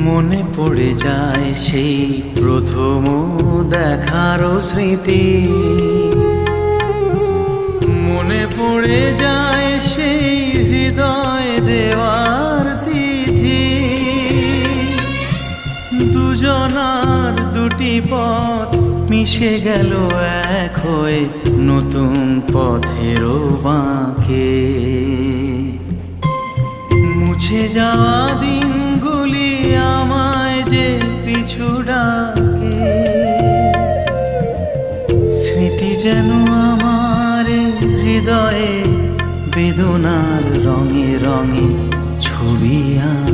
মনে পড়ে যায় সেই প্রথম দেখার স্মৃতি, মনে পড়ে যায় সেই হৃদয় দেওয়ার তিথি। দুজনার দুটি পথ মিশে গেল এক হয়ে নতুন পথেরও বাঁকে। মুছে যাওয়া দিনগুলি আমায় যে পিছু ডাকে, স্মৃতি যেন আমার হৃদয়ে বেদনার রঙে রঙে ছবি আঁকে।